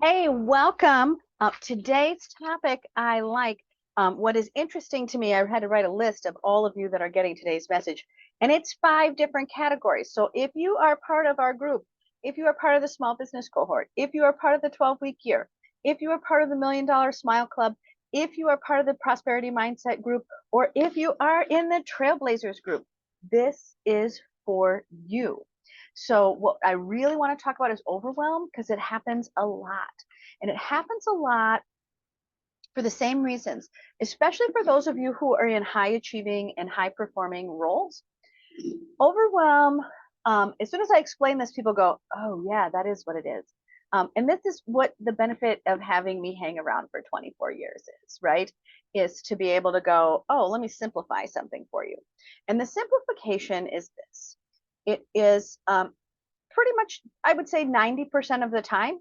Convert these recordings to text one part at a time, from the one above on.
Hey, welcome. Today's topic I like. What is interesting to me, I had to write a list of all of you that are getting today's message, and it's 5 different categories. So if you are part of our group, if you are part of the small business cohort, if you are part of the 12-week year, if you are part of the $1,000,000 Smile Club, if you are part of the Prosperity Mindset group, or if you are in the Trailblazers group, this is for you. So what I really want to talk about is overwhelm because it happens a lot. And it happens a lot for the same reasons, especially for those of you who are in high achieving and high performing roles. Overwhelm, as soon as I explain this, people go, oh, yeah, that is what it is. And this is what the benefit of having me hang around for 24 years is, right? Is to be able to go, oh, let me simplify something for you. And the simplification is this it is pretty much, I would say 90% of the time,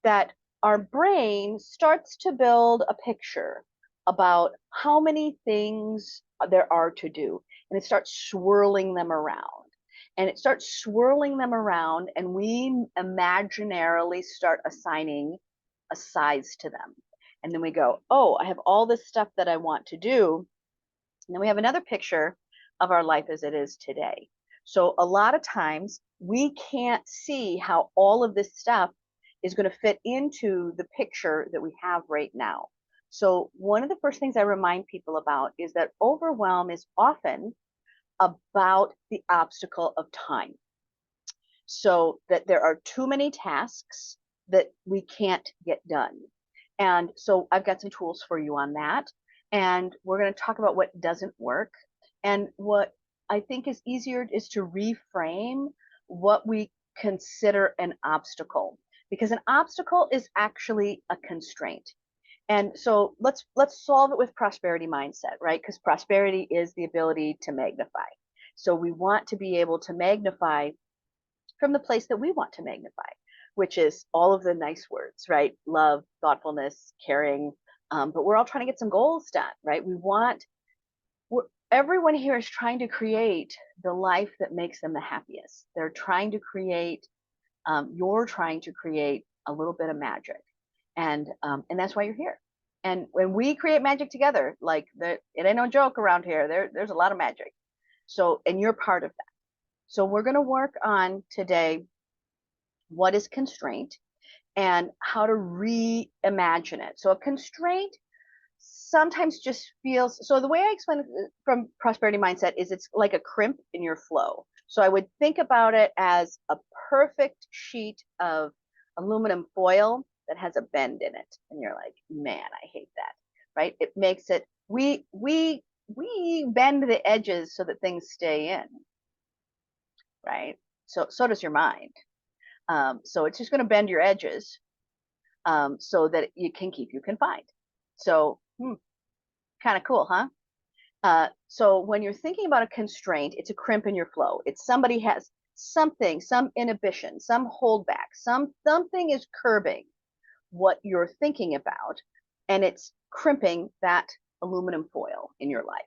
that our brain starts to build a picture about how many things there are to do. And it starts swirling them around. And it starts swirling them around, and we imaginarily start assigning a size to them. And then we go, oh, I have all this stuff that I want to do. And then we have another picture of our life as it is today. So a lot of times we can't see how all of this stuff is going to fit into the picture that we have right now. So one of the first things I remind people about is that overwhelm is often about the obstacle of time. So that there are too many tasks that we can't get done. And so I've got some tools for you on that. And we're going to talk about what doesn't work. And what I think is easier is to reframe what we consider an obstacle, because an obstacle is actually a constraint. And so let's solve it with prosperity mindset, right? Because prosperity is the ability to magnify. So we want to be able to magnify from the place that we want to magnify, which is all of the nice words, right? Love, thoughtfulness, caring. But we're all trying to get some goals done, right? Everyone here is trying to create the life that makes them the happiest. They're trying to create, you're trying to create a little bit of magic. And that's why you're here. And when we create magic together, it ain't no joke around here. There's a lot of magic. So, and you're part of that. So we're going to work on today what is constraint and how to reimagine it. So a constraint sometimes just feels, so the way I explain it from prosperity mindset is it's like a crimp in your flow. So I would think about it as a perfect sheet of aluminum foil that has a bend in it. And you're like, man, I hate that, right? It makes it, we bend the edges so that things stay in, right? So does your mind. So it's just going to bend your edges so that it can keep you confined. So kind of cool, huh? So when you're thinking about a constraint, it's a crimp in your flow. It's somebody has something, some inhibition, some holdback, something is curbing what you're thinking about, and it's crimping that aluminum foil in your life.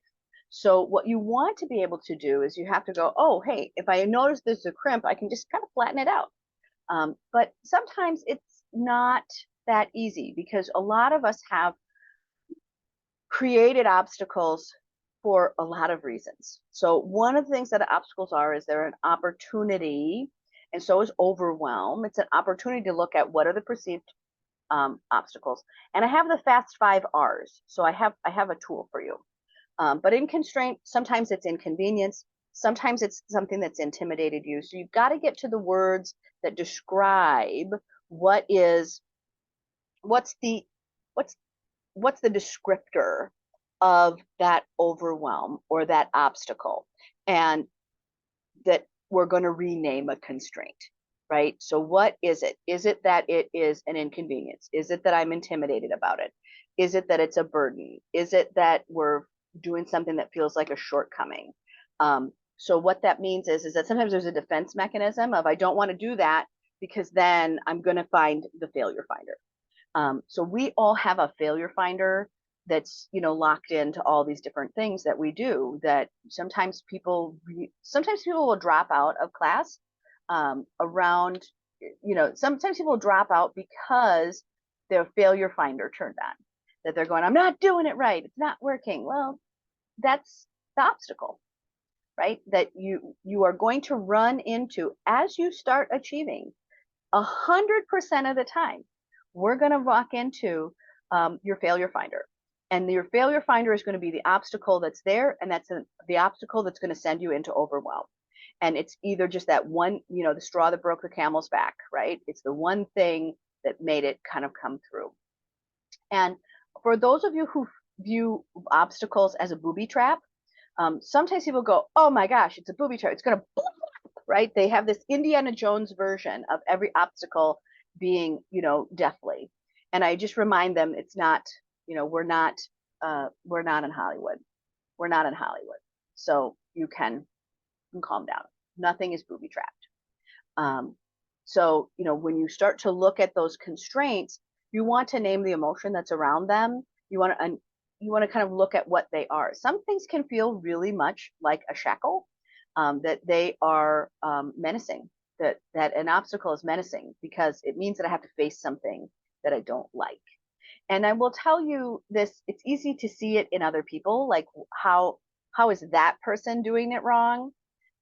So what you want to be able to do is you have to go, oh, hey, if I notice there's a crimp, I can just kind of flatten it out. But sometimes it's not that easy because a lot of us have created obstacles for a lot of reasons. So one of the things that obstacles are is they're an opportunity, and so is overwhelm. It's an opportunity to look at what are the perceived obstacles. And I have the fast 5 R's. So I have a tool for you. But in constraint, sometimes it's inconvenience. Sometimes it's something that's intimidated you. So you've got to get to the words that describe what's the what's what's the descriptor of that overwhelm or that obstacle, and that we're going to rename a constraint, right? So what is it? Is it that it is an inconvenience? Is it that I'm intimidated about it? Is it that it's a burden? Is it that we're doing something that feels like a shortcoming? So what that means is that sometimes there's a defense mechanism of I don't want to do that because then I'm going to find the failure finder. So we all have a failure finder that's locked into all these different things that we do. That sometimes people will drop out of class around. Sometimes people drop out because their failure finder turned on, that they're going, I'm not doing it right, it's not working. Well, that's the obstacle, right? That you are going to run into as you start achieving. 100% of the time, we're going to walk into your failure finder. And your failure finder is going to be the obstacle that's there, and that's the obstacle that's going to send you into overwhelm. And it's either just that one, the straw that broke the camel's back, right? It's the one thing that made it kind of come through. And for those of you who view obstacles as a booby trap, sometimes people go, oh my gosh, it's a booby trap. It's going to, right? They have this Indiana Jones version of every obstacle being, deathly. And I just remind them it's not, we're not in Hollywood. We're not in Hollywood. So you can calm down. Nothing is booby trapped. So, when you start to look at those constraints, you want to name the emotion that's around them. You want to kind of look at what they are. Some things can feel really much like a shackle, that they are menacing, that an obstacle is menacing because it means that I have to face something that I don't like. And I will tell you this, it's easy to see it in other people, like how is that person doing it wrong?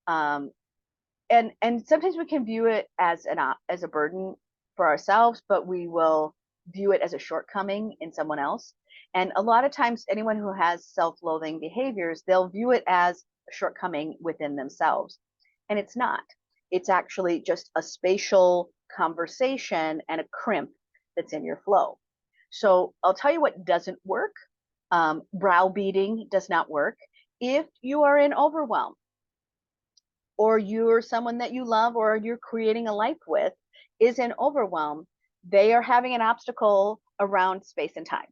And sometimes we can view it as a burden for ourselves, but we will view it as a shortcoming in someone else. And a lot of times, anyone who has self-loathing behaviors, they'll view it as a shortcoming within themselves, and it's not. It's actually just a spatial conversation and a crimp that's in your flow. So I'll tell you what doesn't work. Browbeating does not work. If you are in overwhelm, or you're someone that you love or you're creating a life with is in overwhelm, they are having an obstacle around space and time.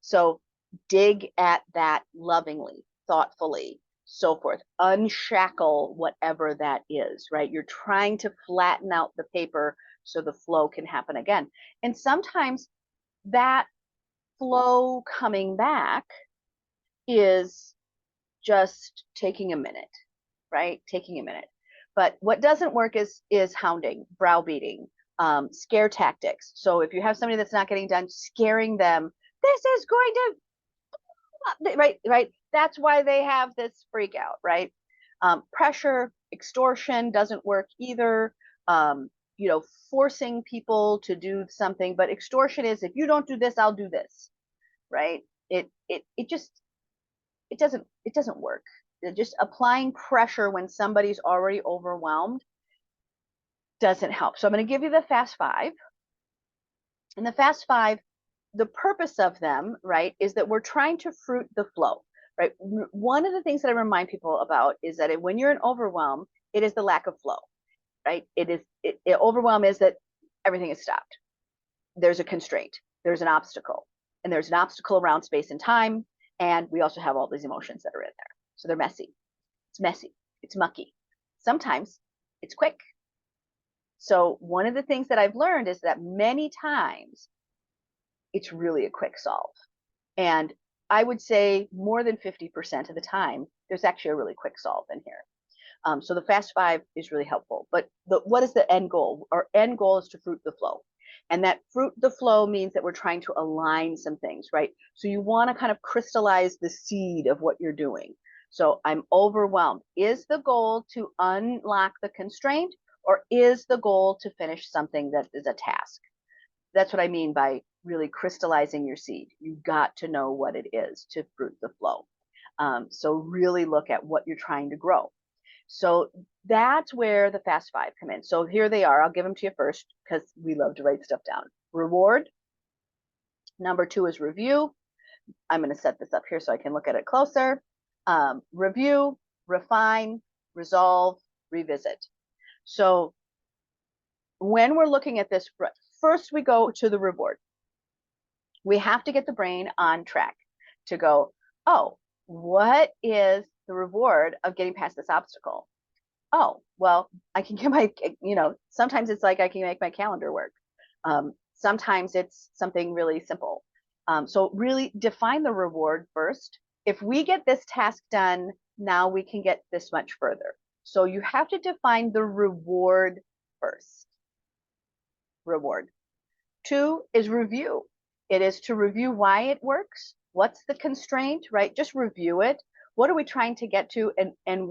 So dig at that lovingly, thoughtfully, so forth. Unshackle whatever that is, right? You're trying to flatten out the paper so the flow can happen again. And sometimes that flow coming back is just taking a minute, right? Taking a minute. But what doesn't work is hounding, browbeating, scare tactics. So if you have somebody that's not getting done, scaring them, this is going to, right? That's why they have this freak out, right? Pressure, extortion doesn't work either. Forcing people to do something, but extortion is, if you don't do this, I'll do this, right? It doesn't work. Just applying pressure when somebody's already overwhelmed doesn't help. So I'm going to give you the fast five. And the fast five, the purpose of them, right, is that we're trying to fruit the flow, right? One of the things that I remind people about is that when you're in overwhelm, it is the lack of flow, right? Overwhelm is that everything is stopped. There's a constraint, there's an obstacle, and there's an obstacle around space and time. And we also have all these emotions that are in there. So they're messy. It's messy. It's mucky. Sometimes it's quick. So one of the things that I've learned is that many times it's really a quick solve. And I would say more than 50% of the time, there's actually a really quick solve in here. So the fast five is really helpful. But what is the end goal? Our end goal is to fruit the flow. And that fruit the flow means that we're trying to align some things, right? So you want to kind of crystallize the seed of what you're doing. So I'm overwhelmed. Is the goal to unlock the constraint, or is the goal to finish something that is a task? That's what I mean by really crystallizing your seed. You've got to know what it is to fruit the flow. So really look at what you're trying to grow. So that's where the fast five come in. So here they are. I'll give them to you first because we love to write stuff down. Reward. Number 2 is review. I'm going to set this up here so I can look at it closer. Review, refine, resolve, revisit. So when we're looking at this, first we go to the reward. We have to get the brain on track to go, oh, what is the reward of getting past this obstacle? Oh, well, I can get my, sometimes it's like I can make my calendar work. Sometimes it's something really simple. So really define the reward first. If we get this task done, now we can get this much further. So you have to define the reward first. Reward. 2 is review. It is to review why it works. What's the constraint, right? Just review it. What are we trying to get to, and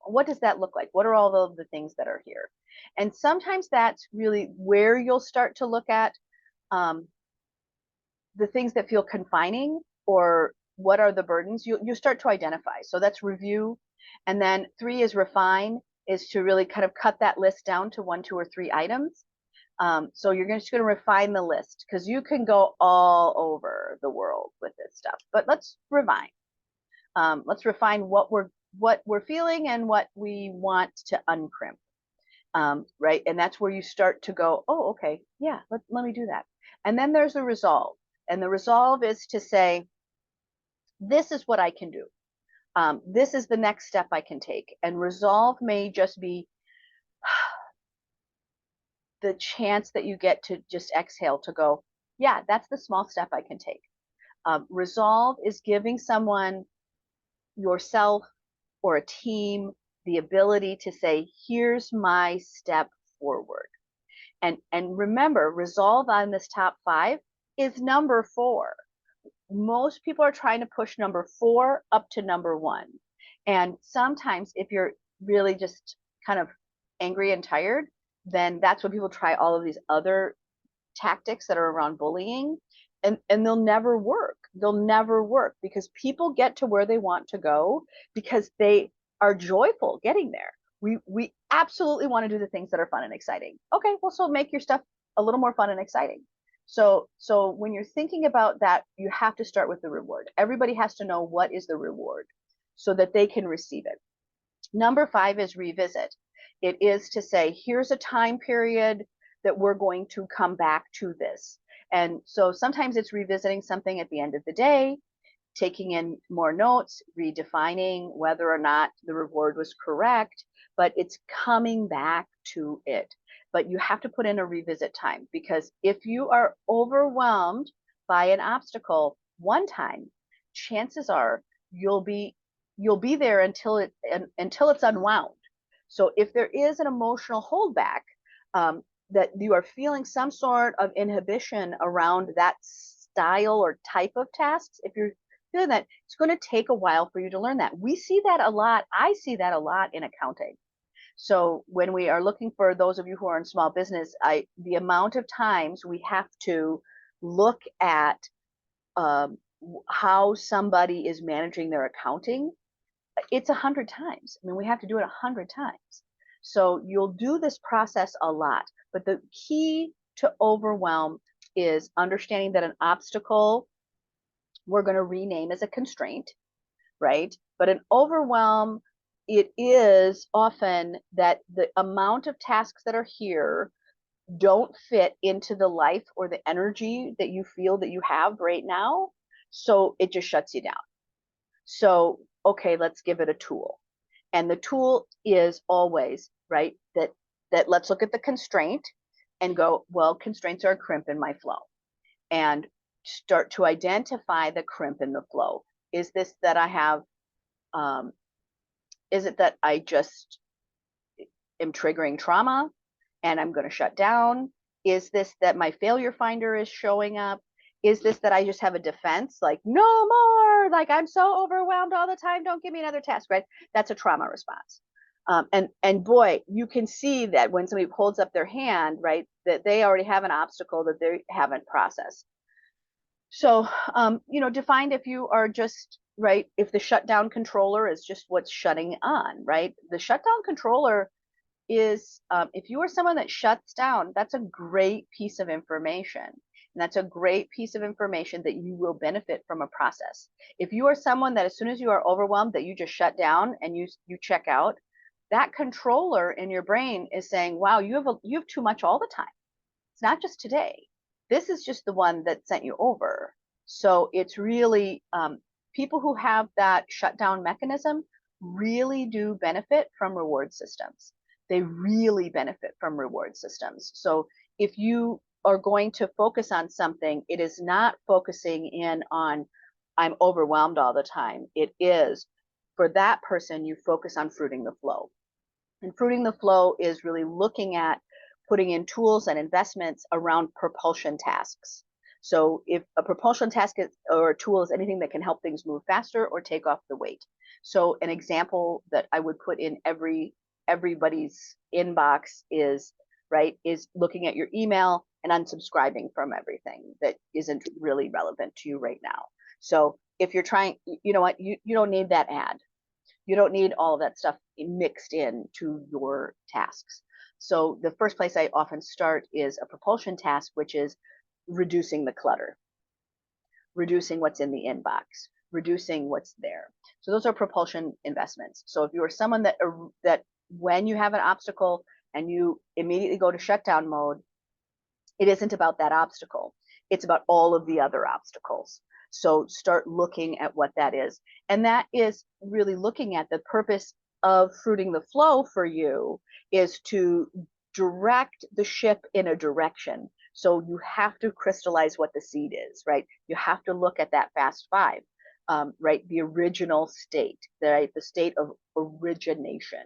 what does that look like? What are all of the things that are here? And sometimes that's really where you'll start to look at the things that feel confining, or what are the burdens. You start to identify. So that's review. And then 3 is refine, is to really kind of cut that list down to 1, 2, or 3 items. So you're just going to refine the list, because you can go all over the world with this stuff. But let's refine. Let's refine what we're feeling and what we want to uncrimp. Right? And that's where you start to go, oh, okay, yeah, let me do that. And then there's a resolve. And the resolve is to say, this is what I can do. This is the next step I can take. And resolve may just be the chance that you get to just exhale, to go, yeah, that's the small step I can take. Resolve is giving someone, yourself or a team, the ability to say, here's my step forward. And remember, resolve on this top 5 is number 4. Most people are trying to push number 4 up to number 1. And sometimes if you're really just kind of angry and tired, then that's when people try all of these other tactics that are around bullying, and they'll never work. They'll never work, because people get to where they want to go because they are joyful getting there. We absolutely want to do the things that are fun and exciting. Okay, well, so make your stuff a little more fun and exciting. So when you're thinking about that, you have to start with the reward. Everybody has to know what is the reward so that they can receive it. Number 5 is revisit. It is to say, here's a time period that we're going to come back to this. And so sometimes it's revisiting something at the end of the day, taking in more notes, redefining whether or not the reward was correct, but it's coming back to it. But you have to put in a revisit time, because if you are overwhelmed by an obstacle one time, chances are you'll be there until it's unwound. So if there is an emotional holdback, that you are feeling some sort of inhibition around that style or type of tasks, if you're feeling that, it's going to take a while for you to learn that. We see that a lot. I see that a lot in accounting. So when we are looking for those of you who are in small business, the amount of times we have to look at how somebody is managing their accounting, it's 100 times. I mean, we have to do it 100 times. So you'll do this process a lot, but the key to overwhelm is understanding that an obstacle we're going to rename as a constraint, right? But an overwhelm, it is often that the amount of tasks that are here don't fit into the life or the energy that you feel that you have right now. So it just shuts you down. So, okay, let's give it a tool. And the tool is always, right, that let's look at the constraint and go, well, constraints are a crimp in my flow. And start to identify the crimp in the flow. Is this that I have, is it that I just am triggering trauma and I'm going to shut down? Is this that my failure finder is showing up? Is this that I just have a defense, like, no more, like, I'm so overwhelmed all the time, don't give me another task, right? That's a trauma response. And boy, you can see that when somebody holds up their hand, right, that they already have an obstacle that they haven't processed. So, define if you are just, right, if the shutdown controller is just what's shutting on, right? The shutdown controller is, if you are someone that shuts down, that's a great piece of information. And that's a great piece of information that you will benefit from a process. If you are someone that as soon as you are overwhelmed, that you just shut down and you check out, that controller in your brain is saying, wow, you have too much all the time. It's not just today. This is just the one that sent you over. So it's really, people who have that shutdown mechanism really do benefit from reward systems. They really benefit from reward systems. So if you are going to focus on something, it is not focusing in on, I'm overwhelmed all the time. It is, for that person, you focus on fruiting the flow. And fruiting the flow is really looking at putting in tools and investments around propulsion tasks. So if a propulsion task or a tool is anything that can help things move faster or take off the weight. So an example that I would put in everybody's inbox is, right, is looking at your email and unsubscribing from everything that isn't really relevant to you right now. So if you're trying, you know what, you don't need that ad. You don't need all of that stuff mixed in to your tasks. So the first place I often start is a propulsion task, which is reducing the clutter, reducing what's in the inbox, reducing what's there. So those are propulsion investments. So if you are someone that when you have an obstacle and you immediately go to shutdown mode, it isn't about that obstacle. It's about all of the other obstacles. So start looking at what that is. And that is really looking at the purpose of fruiting the flow for you is to direct the ship in a direction. So you have to crystallize what the seed is, right? You have to look at that fast five, right? The original state, right? The state of origination.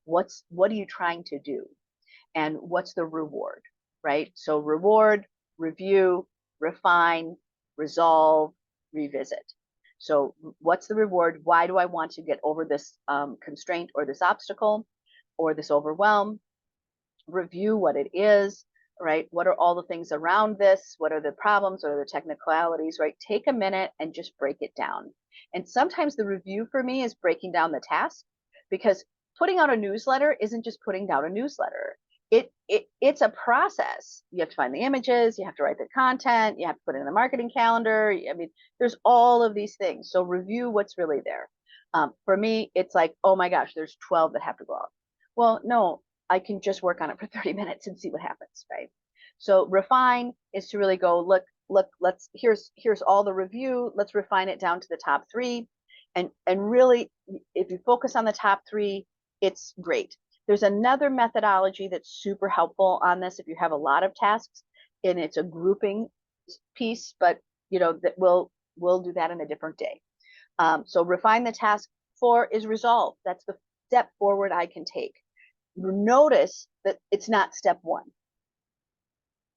What are you trying to do? And what's the reward, right? So reward, review, refine, resolve, revisit. So what's the reward? Why do I want to get over this constraint or this obstacle or this overwhelm? Review what it is, right? What are all the things around this? What are the problems or the technicalities, right? Take a minute and just break it down. And sometimes the review for me is breaking down the task, because putting out a newsletter isn't just putting down a newsletter. It's a process. You have to find the images, you have to write the content, you have to put it in the marketing calendar. I mean, there's all of these things. So review what's really there. For me, it's like, oh my gosh, there's 12 that have to go out. Well, no, I can just work on it for 30 minutes and see what happens, right? So refine is to really go, look, here's all the review. Let's refine it down to the top three. And really, if you focus on the top three, it's great. There's another methodology that's super helpful on this if you have a lot of tasks, and it's a grouping piece, but that we'll do that in a different day. So refine the task. 4 is resolve. That's the step forward I can take. Notice that it's not step 1.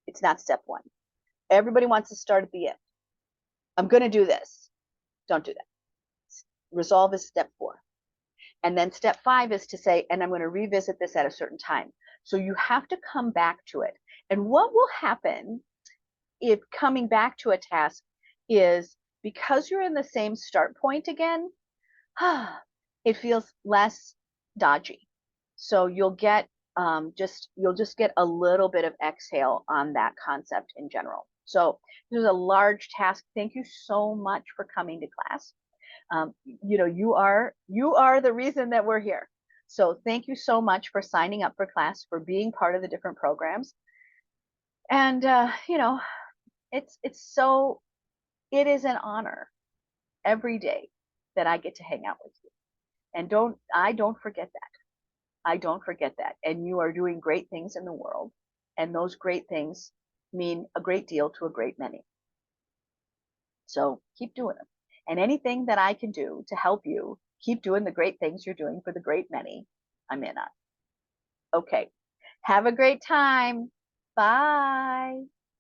It's not step 1. Everybody wants to start at the end. I'm going to do this. Don't do that. Resolve is step 4. And then step 5 is to say, and I'm going to revisit this at a certain time. So you have to come back to it. And what will happen if coming back to a task is, because you're in the same start point again, it feels less dodgy. So you'll just get a little bit of exhale on that concept in general. So this is a large task. Thank you so much for coming to class. You are the reason that we're here. So thank you so much for signing up for class, for being part of the different programs. And it is an honor every day that I get to hang out with you. And I don't forget that. I don't forget that. And you are doing great things in the world. And those great things mean a great deal to a great many. So keep doing them. And anything that I can do to help you keep doing the great things you're doing for the great many, I'm in on. Okay. Have a great time. Bye.